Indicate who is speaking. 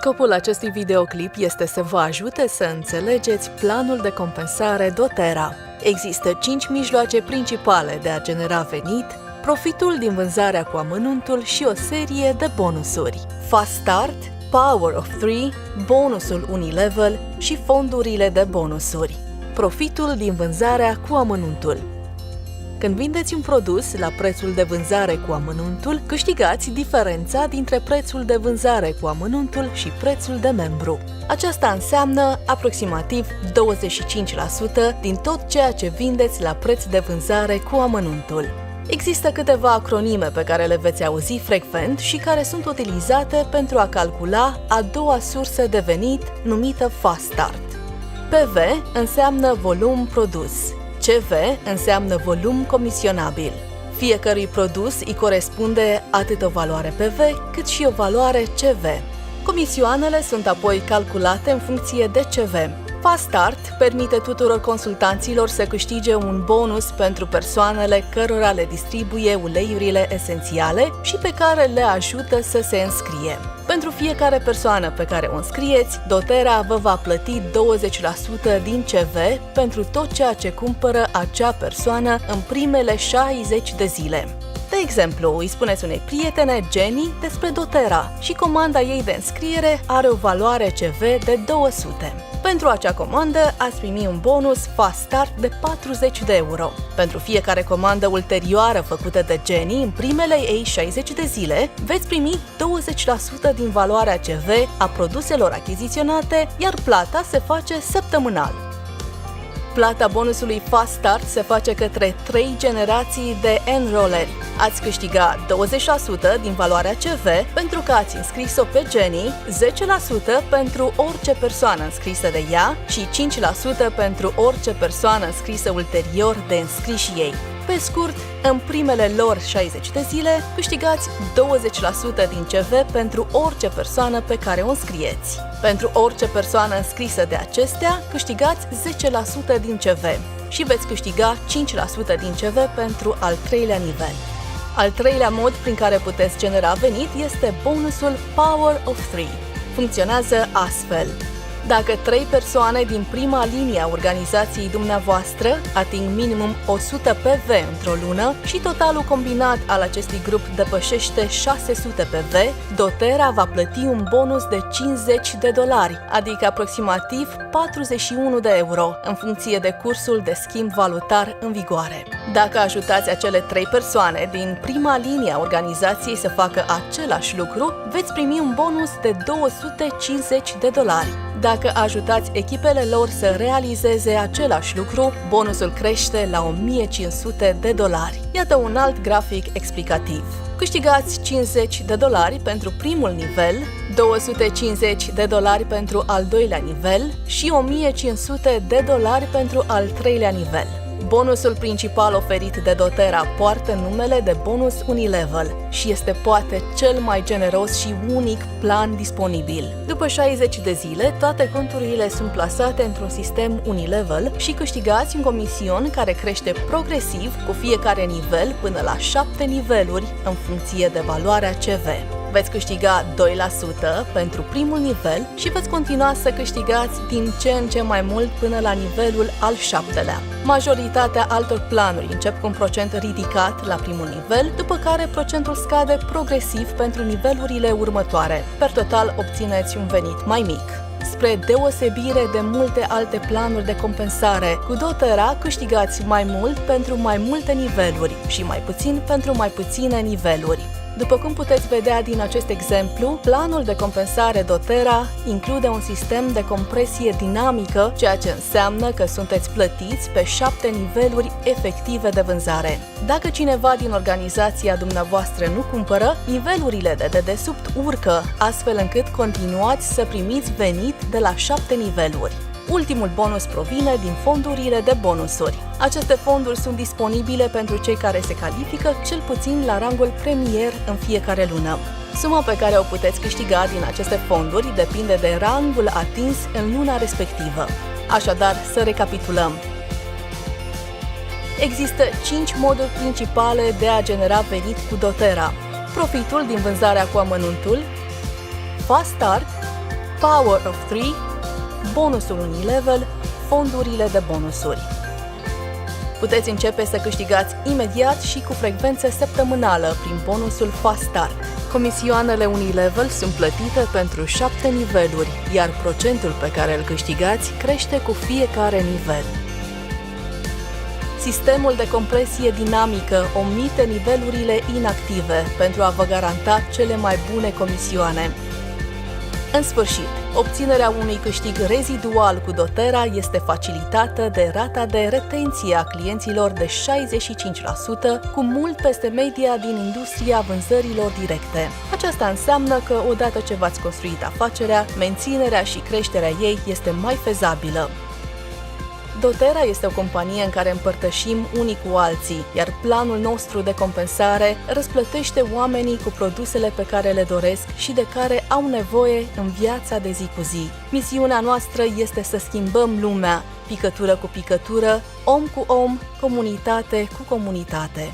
Speaker 1: Scopul acestui videoclip este să vă ajute să înțelegeți planul de compensare doTERRA. Există 5 mijloace principale de a genera venit, profitul din vânzarea cu amănuntul și o serie de bonusuri. Fast Start, Power of 3, bonusul Unilevel și fondurile de bonusuri. Profitul din vânzarea cu amănuntul. Când vindeți un produs la prețul de vânzare cu amănuntul, câștigați diferența dintre prețul de vânzare cu amănuntul și prețul de membru. Aceasta înseamnă aproximativ 25% din tot ceea ce vindeți la preț de vânzare cu amănuntul. Există câteva acronime pe care le veți auzi frecvent și care sunt utilizate pentru a calcula a doua sursă de venit numită Fast Start. PV înseamnă volum produs. CV înseamnă volum comisionabil. Fiecărui produs îi corespunde atât o valoare PV cât și o valoare CV. Comisioanele sunt apoi calculate în funcție de CV. Fast Start permite tuturor consultanților să câștige un bonus pentru persoanele cărora le distribuie uleiurile esențiale și pe care le ajută să se înscrie. Pentru fiecare persoană pe care o înscrieți, doTERRA vă va plăti 20% din CV pentru tot ceea ce cumpără acea persoană în primele 60 de zile. De exemplu, îi spuneți unei prietene, Jenny, despre doTERRA și comanda ei de înscriere are o valoare CV de 200. Pentru acea comandă ați primi un bonus Fast Start de 40 de euro. Pentru fiecare comandă ulterioară făcută de Jenny în primele ei 60 de zile, veți primi 20% din valoarea CV a produselor achiziționate, iar plata se face săptămânal. Plata bonusului Fast Start se face către 3 generații de enrolleri. Ați câștiga 20% din valoarea CV pentru că ați înscris-o pe Jenny, 10% pentru orice persoană înscrisă de ea și 5% pentru orice persoană înscrisă ulterior de înscriși ei. Pe scurt, în primele lor 60 de zile, câștigați 20% din CV pentru orice persoană pe care o înscrieți. Pentru orice persoană înscrisă de acestea, câștigați 10% din CV și veți câștiga 5% din CV pentru al treilea nivel. Al treilea mod prin care puteți genera venit este bonusul Power of 3. Funcționează astfel. Dacă 3 persoane din prima linie a organizației dumneavoastră ating minimum 100 PV într-o lună și totalul combinat al acestui grup depășește 600 PV, doTERRA va plăti un bonus de $50, adică aproximativ 41 de euro, în funcție de cursul de schimb valutar în vigoare. Dacă ajutați acele 3 persoane din prima linie a organizației să facă același lucru, veți primi un bonus de $250. Dacă ajutați echipele lor să realizeze același lucru, bonusul crește la $1500. Iată un alt grafic explicativ. Câștigați $50 pentru primul nivel, $250 pentru al doilea nivel și $1500 pentru al treilea nivel. Bonusul principal oferit de doTERRA poartă numele de bonus Unilevel și este poate cel mai generos și unic plan disponibil. După 60 de zile, toate conturile sunt plasate într-un sistem Unilevel și câștigați un comision care crește progresiv cu fiecare nivel până la 7 niveluri în funcție de valoarea CV. Veți câștiga 2% pentru primul nivel și veți continua să câștigați din ce în ce mai mult până la nivelul al 7-lea. Majoritatea altor planuri încep cu un procent ridicat la primul nivel, după care procentul scade progresiv pentru nivelurile următoare. Per total obțineți un venit mai mic. Spre deosebire de multe alte planuri de compensare, cu doTERRA câștigați mai mult pentru mai multe niveluri și mai puțin pentru mai puține niveluri. După cum puteți vedea din acest exemplu, planul de compensare doTERRA include un sistem de compresie dinamică, ceea ce înseamnă că sunteți plătiți pe 7 niveluri efective de vânzare. Dacă cineva din organizația dumneavoastră nu cumpără, nivelurile de dedesubt urcă, astfel încât continuați să primiți venit de la 7 niveluri. Ultimul bonus provine din fondurile de bonusuri. Aceste fonduri sunt disponibile pentru cei care se califică cel puțin la rangul premier în fiecare lună. Suma pe care o puteți câștiga din aceste fonduri depinde de rangul atins în luna respectivă. Așadar, să recapitulăm. Există 5 moduri principale de a genera venit cu doTERRA: profitul din vânzarea cu amănuntul, Fast Start, Power of 3, bonusul Unilevel, fondurile de bonusuri. Puteți începe să câștigați imediat și cu frecvență săptămânală prin bonusul Fast Start. Comisioanele Unilevel sunt plătite pentru 7 niveluri, iar procentul pe care îl câștigați crește cu fiecare nivel. Sistemul de compresie dinamică omite nivelurile inactive pentru a vă garanta cele mai bune comisioane. În sfârșit, obținerea unui câștig rezidual cu doTERRA este facilitată de rata de retenție a clienților de 65%, cu mult peste media din industria vânzărilor directe. Aceasta înseamnă că, odată ce v-ați construit afacerea, menținerea și creșterea ei este mai fezabilă. doTERRA este o companie în care împărtășim unii cu alții, iar planul nostru de compensare răsplătește oamenii cu produsele pe care le doresc și de care au nevoie în viața de zi cu zi. Misiunea noastră este să schimbăm lumea, picătură cu picătură, om cu om, comunitate cu comunitate.